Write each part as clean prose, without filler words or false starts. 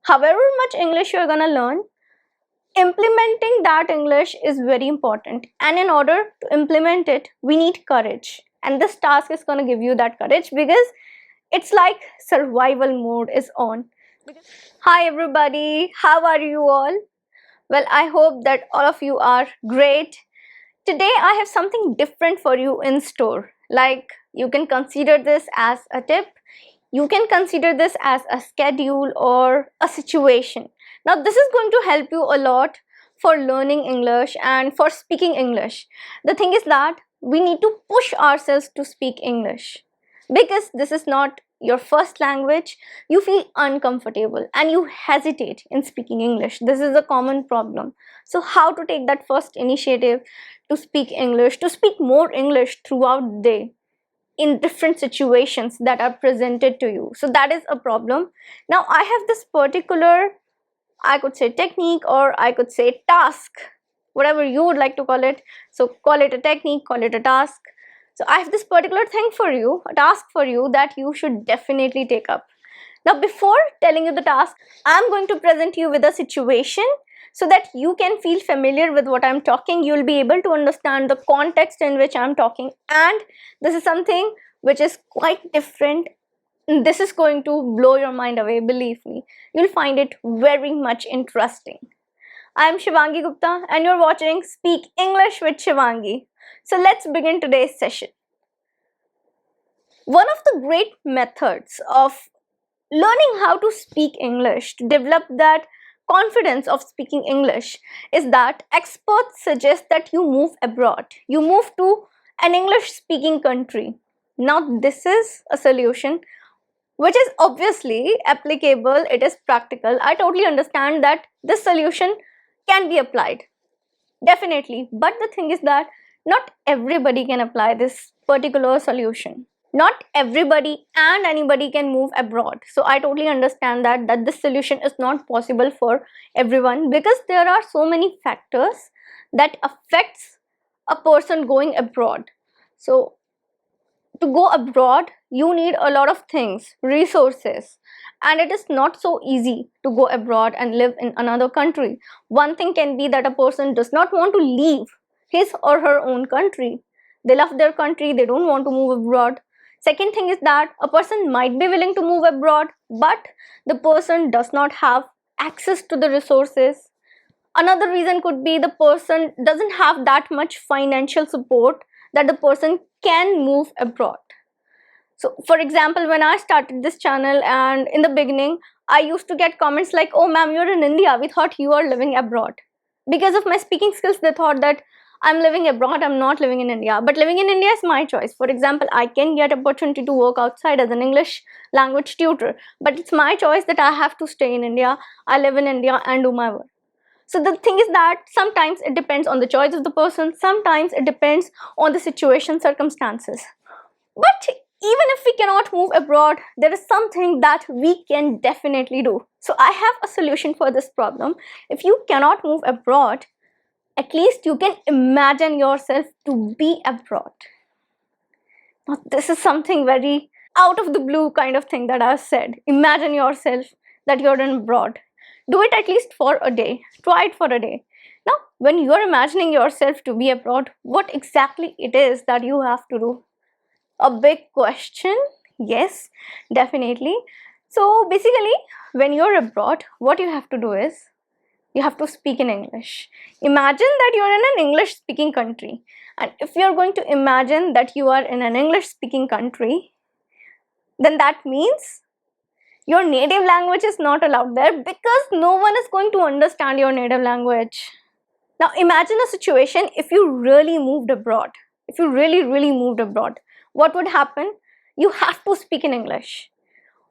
however much English you're gonna learn, implementing that English is very important. And in order to implement it, we need courage. And this task is gonna give you that courage because it's like survival mode is on. Hi everybody, how are you all? Well, I hope that all of you are great. Today I have something different for you in store. Like, you can consider this as a tip, you can consider this as a schedule or a situation. Now this is going to help you a lot for learning English and for speaking English. The thing is that we need to push ourselves to speak English because this is not your first language. You feel uncomfortable and you hesitate in speaking English. This is a common problem. So how to take that first initiative to speak English, to speak more English throughout the day in different situations that are presented to you. So that is a problem. Now I have this particular, I could say technique, or I could say task, whatever you would like to call it. So call it a technique, call it a task. So I have this particular thing for you, a task for you that you should definitely take up. Now before telling you the task, I'm going to present you with a situation so that you can feel familiar with what I'm talking. You'll be able to understand the context in which I'm talking, and this is something which is quite different. This is going to blow your mind away, believe me. You'll find it very much interesting. I'm Shivangi Gupta and you're watching Speak English with Shivangi. So let's begin today's session. One of the great methods of learning how to speak English, to develop that confidence of speaking English, is that experts suggest that you move abroad. You move to an English speaking country. Now this is a solution which is obviously applicable, it is practical. I totally understand that this solution can be applied, definitely. But the thing is that not everybody can apply this particular solution. Not everybody and anybody can move abroad. So I totally understand that this solution is not possible for everyone because there are so many factors that affects a person going abroad. So to go abroad, you need a lot of things, resources, and it is not so easy to go abroad and live in another country. One thing can be that a person does not want to leave his or her own country. They love their country, they don't want to move abroad. Second thing is that a person might be willing to move abroad, but the person does not have access to the resources. Another reason could be the person doesn't have that much financial support that the person can move abroad. So for example, when I started this channel and in the beginning, I used to get comments like, oh ma'am, you're in India, we thought you are living abroad. Because of my speaking skills, they thought that I'm living abroad, I'm not living in India. But living in India is my choice. For example, I can get opportunity to work outside as an English language tutor, but it's my choice that I have to stay in India. I live in India and do my work. So the thing is that sometimes it depends on the choice of the person, sometimes it depends on the situation, circumstances. But even if we cannot move abroad, there is something that we can definitely do. So I have a solution for this problem. If you cannot move abroad, at least you can imagine yourself to be abroad. Now this is something very out of the blue kind of thing that I've said. Imagine yourself that you're in abroad. Do it at least for a day. Try it for a day. Now, when you're imagining yourself to be abroad, what exactly it is that you have to do? A big question. Yes, definitely. So basically, when you're abroad, what you have to do is you have to speak in English. Imagine that you're in an English speaking country. And if you're going to imagine that you are in an English speaking country, then that means your native language is not allowed there because no one is going to understand your native language. Now imagine a situation if you really moved abroad. If you really moved abroad, what would happen? You have to speak in English.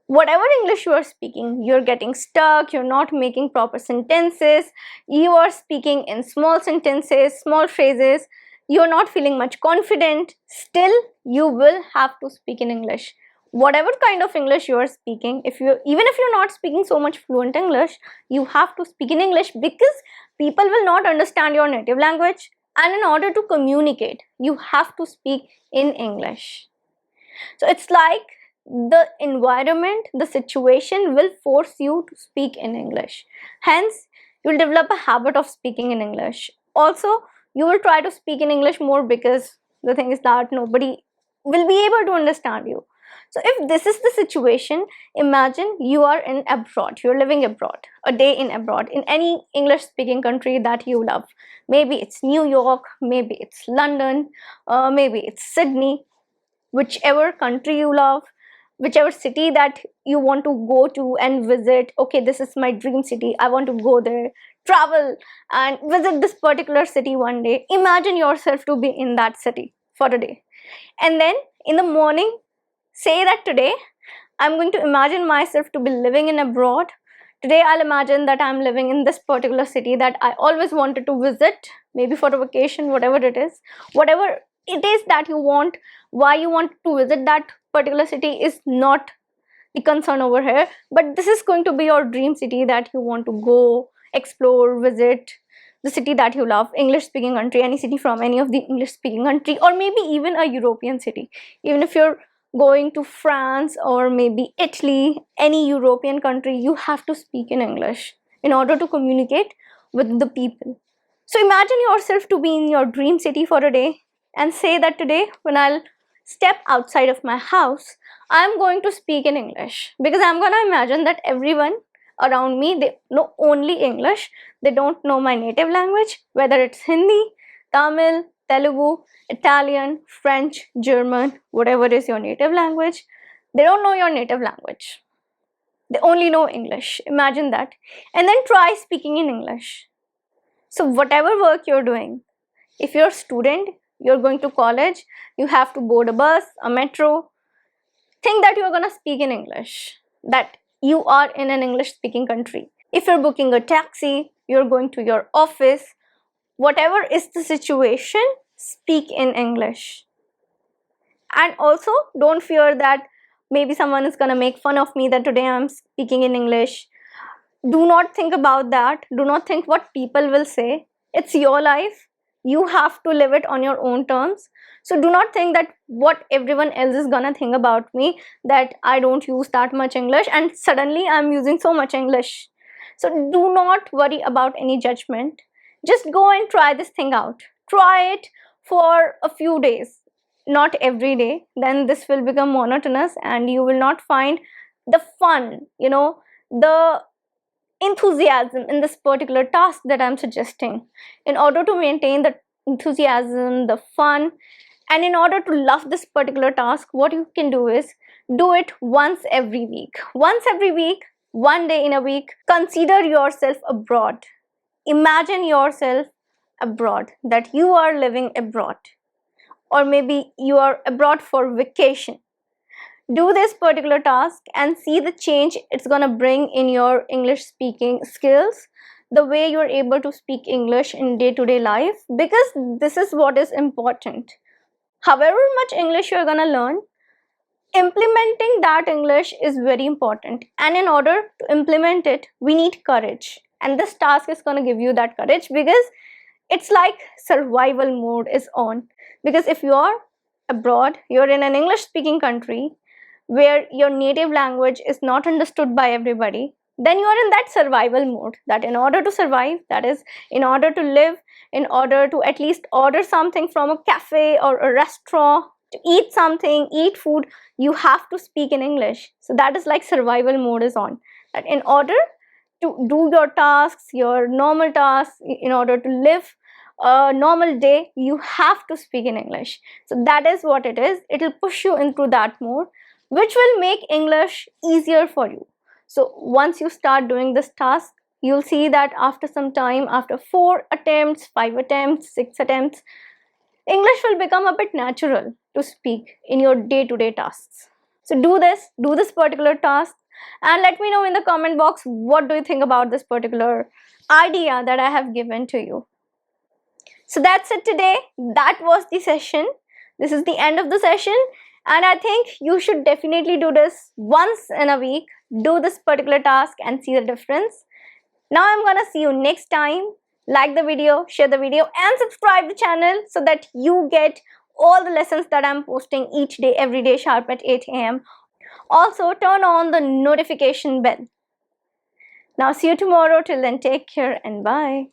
Whatever English you are speaking, you're getting stuck, you're not making proper sentences, you are speaking in small sentences, small phrases, you're not feeling much confident, still you will have to speak in English. Whatever kind of English you are speaking, even if you're not speaking so much fluent English, you have to speak in English because people will not understand your native language, and in order to communicate, you have to speak in English. So it's like the environment, the situation will force you to speak in English. Hence, you will develop a habit of speaking in English. Also, you will try to speak in English more because the thing is that nobody will be able to understand you. So, if this is the situation, imagine you are in abroad, you're living abroad, a day in abroad, in any English speaking country that you love. Maybe it's New York, maybe it's London, maybe it's Sydney, whichever country you love, whichever city that you want to go to and visit. Okay, this is my dream city, I want to go there, travel and visit this particular city one day. Imagine yourself to be in that city for a day, and then in the morning say that today I'm going to imagine myself to be living in abroad. Today I'll imagine that I'm living in this particular city that I always wanted to visit, maybe for a vacation, whatever it is. Whatever it is that you want, why you want to visit that particular city is not the concern over here, but this is going to be your dream city that you want to go, explore, visit, the city that you love, English speaking country, any city from any of the English speaking country, or maybe even a European city. Even if you're going to France or maybe Italy, any European country, you have to speak in English in order to communicate with the people. So imagine yourself to be in your dream city for a day and say that today when I'll step outside of my house, I'm going to speak in English, because I'm going to imagine that everyone around me, they know only English. They don't know my native language, whether it's Hindi, Tamil, Telugu, Italian, French, German, whatever is your native language. They don't know your native language. They only know English. Imagine that. And then try speaking in English. So whatever work you're doing, if you're a student, you're going to college, you have to board a bus, a metro, think that you're going to speak in English, that you are in an English speaking country. If you're booking a taxi, you're going to your office, whatever is the situation, speak in English. And also don't fear that maybe someone is going to make fun of me that today I'm speaking in English. Do not think about that. Do not think what people will say. It's your life. You have to live it on your own terms. So do not think that what everyone else is gonna think about me, that I don't use that much English and suddenly I'm using so much English. So do not worry about any judgment. Just go and try this thing out. Try it for a few days, not every day. Then this will become monotonous and you will not find the fun, the enthusiasm in this particular task that I'm suggesting. In order to maintain the enthusiasm, the fun, and in order to love this particular task, what you can do is do it once every week. Once every week, one day in a week, consider yourself abroad. Imagine yourself abroad, that you are living abroad, or maybe you are abroad for vacation. Do this particular task and see the change it's gonna bring in your English speaking skills, the way you're able to speak English in day-to-day life, because this is what is important. However much English you're gonna learn, implementing that English is very important, and in order to implement it, we need courage, and this task is gonna give you that courage, because it's like survival mode is on. Because if you are abroad, you're in an English speaking country where your native language is not understood by everybody, then you are in that survival mode, that in order to survive, that is in order to live, in order to at least order something from a cafe or a restaurant, to eat something, eat food, you have to speak in English. So that is like survival mode is on, that in order to do your tasks, your normal tasks, in order to live a normal day, you have to speak in English. So that is what it is. It will push you into that mode, which will make English easier for you. So once you start doing this task, you'll see that after some time, after 4 attempts, 5 attempts, 6 attempts, English will become a bit natural to speak in your day-to-day tasks. So do this particular task, and let me know in the comment box what do you think about this particular idea that I have given to you. So that's it today. That was the session. This is the end of the session, and I think you should definitely do this once in a week. Do this particular task and see the difference. Now I'm gonna see you next time. Like the video, share the video, and subscribe the channel so that you get all the lessons that I'm posting each day, every day sharp at 8 a.m. Also, turn on the notification bell. Now, see you tomorrow. Till then, take care and bye.